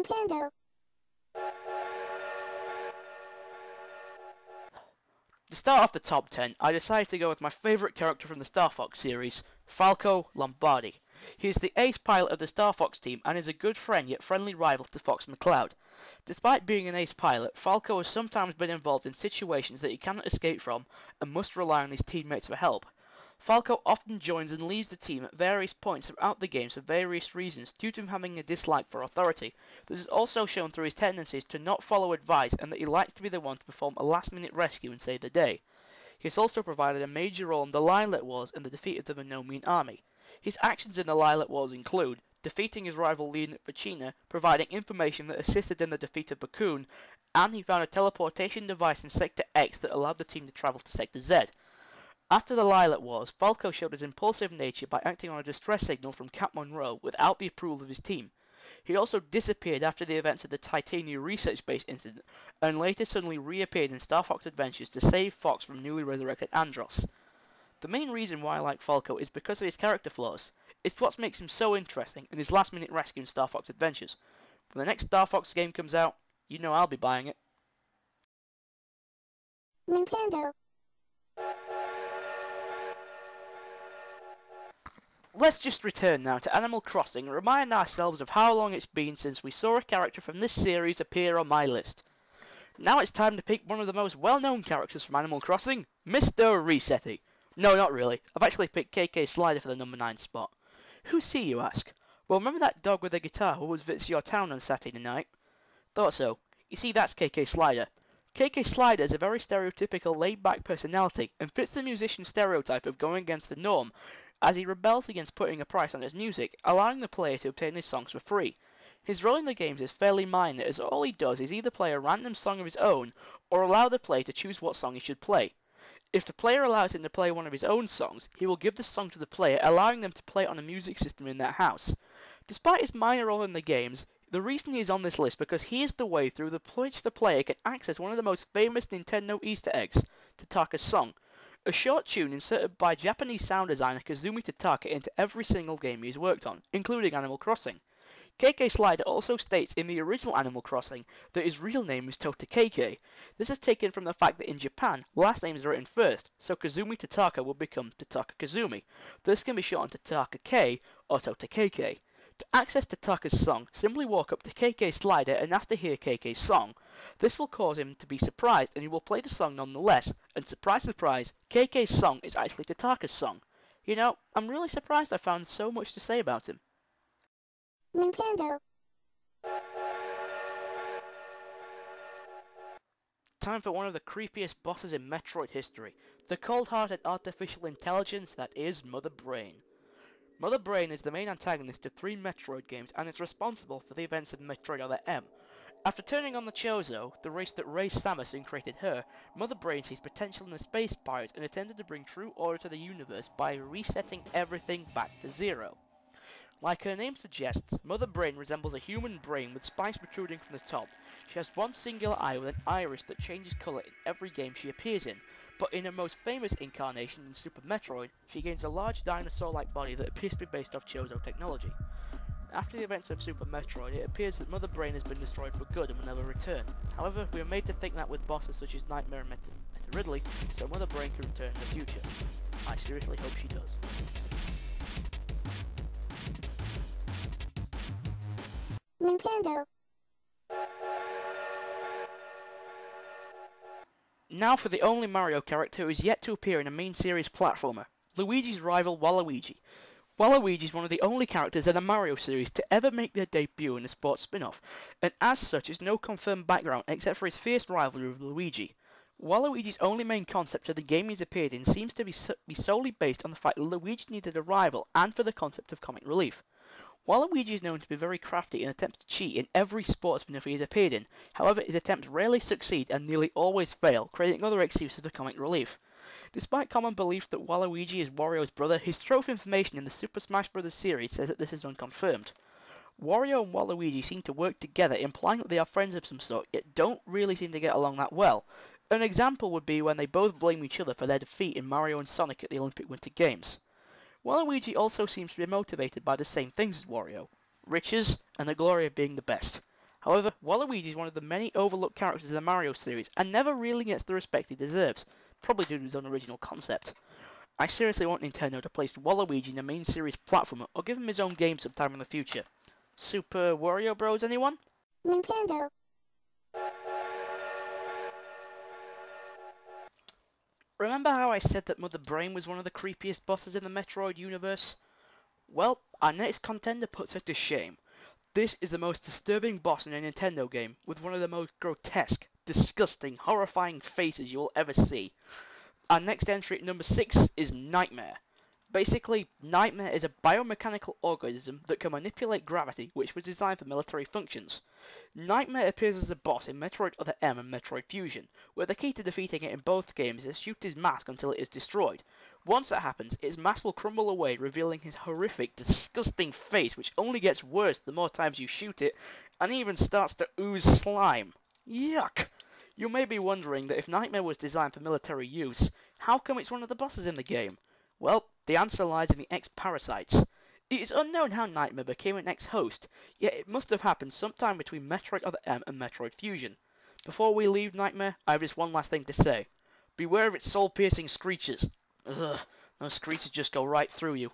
Nintendo. To start off the top 10, I decided to go with my favourite character from the Star Fox series, Falco Lombardi. He is the ace pilot of the Star Fox team and is a good friend yet friendly rival to Fox McCloud. Despite being an ace pilot, Falco has sometimes been involved in situations that he cannot escape from and must rely on his teammates for help. Falco often joins and leaves the team at various points throughout the games for various reasons due to him having a dislike for authority. This is also shown through his tendencies to not follow advice and that he likes to be the one to perform a last-minute rescue and save the day. He has also provided a major role in the Lilac Wars and the defeat of the Venomian army. His actions in the Lilac Wars include defeating his rival Leonid Vachina, providing information that assisted in the defeat of Bakun, and he found a teleportation device in Sector X that allowed the team to travel to Sector Z. After the Lilac Wars, Falco showed his impulsive nature by acting on a distress signal from Cap Monroe without the approval of his team. He also disappeared after the events of the Titania Research Base incident, and later suddenly reappeared in Star Fox Adventures to save Fox from newly resurrected Andros. The main reason why I like Falco is because of his character flaws. It's what makes him so interesting, and his last-minute rescue in Star Fox Adventures. When the next Star Fox game comes out, you know I'll be buying it. Nintendo. Let's just return now to Animal Crossing and remind ourselves of how long it's been since we saw a character from this series appear on my list. Now it's time to pick one of the most well-known characters from Animal Crossing, Mr. Resetti. No, not really. I've actually picked KK Slider for the number 9 spot. Who's he, you ask? Well, remember that dog with a guitar who was visits your town on Saturday night? Thought so. You see, that's KK Slider. KK Slider is a very stereotypical laid-back personality and fits the musician stereotype of going against the norm, as he rebels against putting a price on his music, allowing the player to obtain his songs for free. His role in the games is fairly minor, as all he does is either play a random song of his own, or allow the player to choose what song he should play. If the player allows him to play one of his own songs, he will give the song to the player, allowing them to play it on a music system in their house. Despite his minor role in the games, the reason he is on this list because he is the way through which the player can access one of the most famous Nintendo Easter eggs, Tataka's song, a short tune inserted by Japanese sound designer Kazumi Tataka into every single game he's worked on, including Animal Crossing. KK Slider also states in the original Animal Crossing that his real name is Tota KK. This is taken from the fact that in Japan, last names are written first, so Kazumi Tataka will become Tataka Kazumi. This can be shortened to Tataka K or Tota KK. To access Tataka's song, simply walk up to KK Slider and ask to hear KK's song. This will cause him to be surprised and he will play the song nonetheless, and surprise surprise, KK's song is actually Tataka's song. You know, I'm really surprised I found so much to say about him. Nintendo. Time for one of the creepiest bosses in Metroid history, the cold-hearted artificial intelligence that is Mother Brain. Mother Brain is the main antagonist of 3 Metroid games and is responsible for the events of Metroid Other M. After turning on the Chozo, the race that raised Samus and created her, Mother Brain sees potential in the space pirates and intended to bring true order to the universe by resetting everything back to zero. Like her name suggests, Mother Brain resembles a human brain with spines protruding from the top. She has one singular eye with an iris that changes colour in every game she appears in, but in her most famous incarnation in Super Metroid, she gains a large dinosaur-like body that appears to be based off Chozo technology. After the events of Super Metroid, it appears that Mother Brain has been destroyed for good and will never return. However, we are made to think that with bosses such as Nightmare and Meta Ridley, so Mother Brain can return in the future. I seriously hope she does. Nintendo. Now for the only Mario character who is yet to appear in a main series platformer, Luigi's rival Waluigi. Waluigi is one of the only characters in the Mario series to ever make their debut in a sports spin-off, and as such has no confirmed background except for his fierce rivalry with Luigi. Waluigi's only main concept of the game he's appeared in seems to be solely based on the fact that Luigi needed a rival and for the concept of comic relief. Waluigi is known to be very crafty and attempts to cheat in every sports spin-off he has appeared in, however his attempts rarely succeed and nearly always fail, creating other excuses for comic relief. Despite common belief that Waluigi is Wario's brother, his trophy information in the Super Smash Bros. Series says that this is unconfirmed. Wario and Waluigi seem to work together, implying that they are friends of some sort, yet don't really seem to get along that well. An example would be when they both blame each other for their defeat in Mario and Sonic at the Olympic Winter Games. Waluigi also seems to be motivated by the same things as Wario, riches and the glory of being the best. However, Waluigi is one of the many overlooked characters in the Mario series and never really gets the respect he deserves, probably due to his own original concept. I seriously want Nintendo to place Waluigi in a main series platformer or give him his own game sometime in the future. Super Wario Bros, anyone? Nintendo. Remember how I said that Mother Brain was one of the creepiest bosses in the Metroid universe? Well, our next contender puts her to shame. This is the most disturbing boss in a Nintendo game, with one of the most grotesque, disgusting, horrifying faces you will ever see. Our next entry at number 6 is Nightmare. Basically, Nightmare is a biomechanical organism that can manipulate gravity, which was designed for military functions. Nightmare appears as a boss in Metroid Other M and Metroid Fusion, where the key to defeating it in both games is to shoot his mask until it is destroyed. Once that happens, its mask will crumble away, revealing his horrific, disgusting face, which only gets worse the more times you shoot it, and even starts to ooze slime. Yuck! You may be wondering that if Nightmare was designed for military use, how come it's one of the bosses in the game? Well, the answer lies in the X-Parasites. It is unknown how Nightmare became an X-Host, yet it must have happened sometime between Metroid Other M and Metroid Fusion. Before we leave Nightmare, I have just one last thing to say. Beware of its soul-piercing screeches. Ugh, those screeches just go right through you.